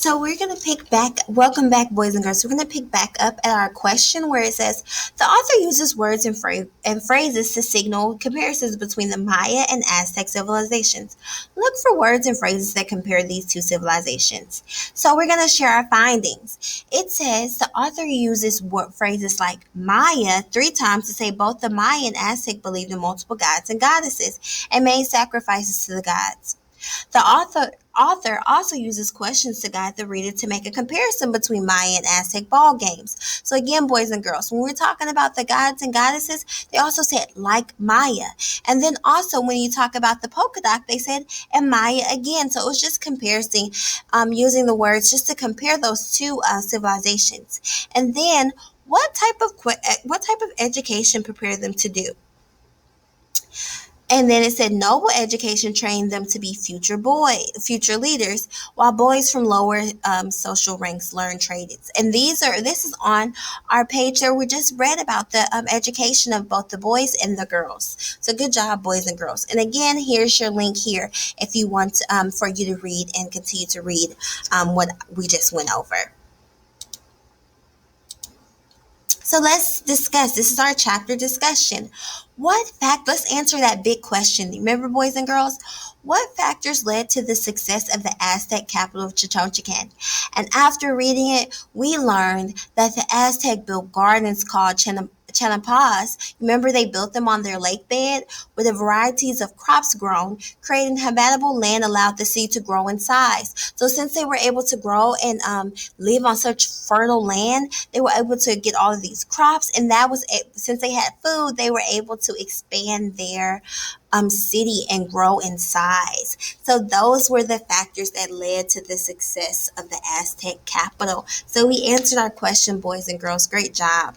So we're going to welcome back, boys and girls. We're going to pick back up at our question where it says, the author uses words and phrases to signal comparisons between the Maya and Aztec civilizations. Look for words and phrases that compare these two civilizations. So we're going to share our findings. It says the author uses phrases like Maya three times to say both the Maya and Aztec believed in multiple gods and goddesses and made sacrifices to the gods. The author also uses questions to guide the reader to make a comparison between Maya and Aztec ball games. So again, boys and girls, when we're talking about the gods and goddesses, they also said like Maya. And then also when you talk about the polka dot, they said and Maya again. So it was just comparison, using the words just to compare those two civilizations. And then what type of education prepared them to do? And then it said noble education trained them to be future leaders, while boys from lower social ranks learned trades. And this is on our page there. We just read about the education of both the boys and the girls. So good job, boys and girls. And again, here's your link here if you want for you to read and continue to read what we just went over. So let's discuss. This is our chapter discussion. Let's answer that big question. Remember, boys and girls, what factors led to the success of the Aztec capital of Chichochican? And after reading it, we learned that the Aztec built gardens called Chanapas. Remember, they built them on their lake bed where the varieties of crops grown, creating habitable land allowed the seed to grow in size. So since they were able to grow and live on such fertile land, they were able to get all of these crops, and since they had food, they were able to expand their city and grow in size. So those were the factors that led to the success of the Aztec capital. So we answered our question, boys and girls. Great job.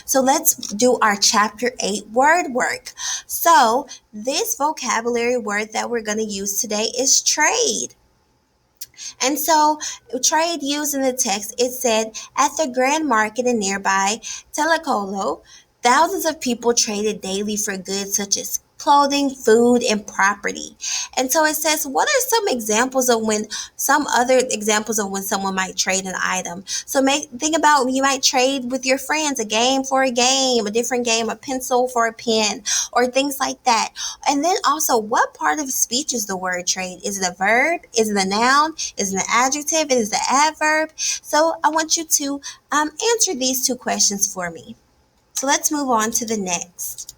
So let's do our chapter 8 word work. So this vocabulary word that we're going to use today is trade. And so, trade used in the text, it said, at the grand market in nearby Telecolo, thousands of people traded daily for goods such as clothing, food, and property. And so it says, what are some other examples of when someone might trade an item? So think about you might trade with your friends a game for a game, a different game, a pencil for a pen, or things like that. And then also, what part of speech is the word trade? Is it a verb? Is it a noun? Is it an adjective? Is it an adverb? So I want you to answer these two questions for me. So let's move on to the next.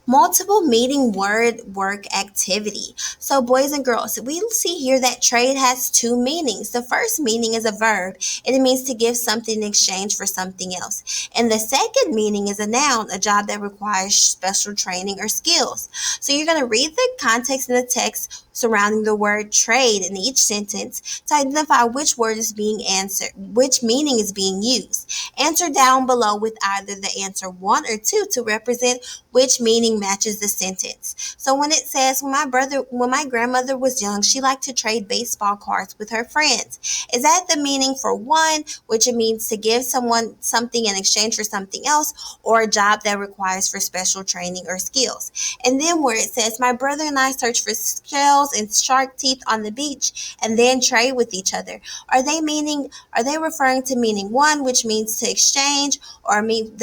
Multiple meaning word work activity. So, boys and girls, we see here that trade has two meanings. The first meaning is a verb, and it means to give something in exchange for something else. And the second meaning is a noun, a job that requires special training or skills. So, you're going to read the context in the text surrounding the word trade in each sentence to identify which word is being answered, which meaning is being used. Answer down below with either the answer 1 or 2 to represent which meaning matches the sentence. So when it says, when my grandmother was young, she liked to trade baseball cards with her friends. Is that the meaning for 1, which it means to give someone something in exchange for something else, or a job that requires for special training or skills? And then where it says, my brother and I searched for shells and shark teeth on the beach and then trade with each other. Are they referring to meaning 1, which means to exchange, or meaning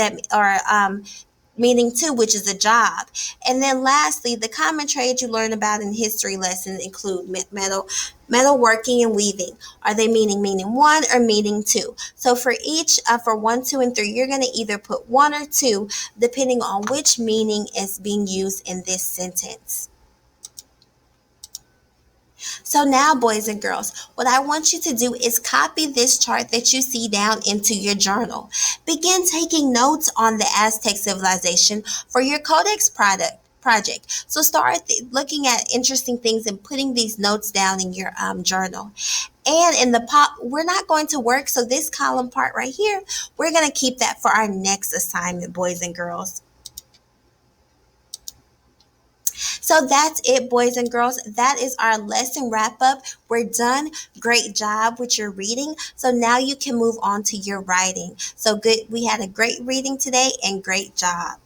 2, which is a job? And then lastly, the common trades you learn about in history lessons include metalworking and weaving. Are they meaning 1 or meaning 2? So for each, for 1, 2, and 3, you're going to either put 1 or 2, depending on which meaning is being used in this sentence. So now, boys and girls, what I want you to do is copy this chart that you see down into your journal. Begin taking notes on the Aztec civilization for your Codex project. So start looking at interesting things and putting these notes down in your journal. And in the we're not going to work, so this column part right here, we're going to keep that for our next assignment, boys and girls. So that's it, boys and girls. That is our lesson wrap up. We're done. Great job with your reading. So now you can move on to your writing. So good. We had a great reading today and great job.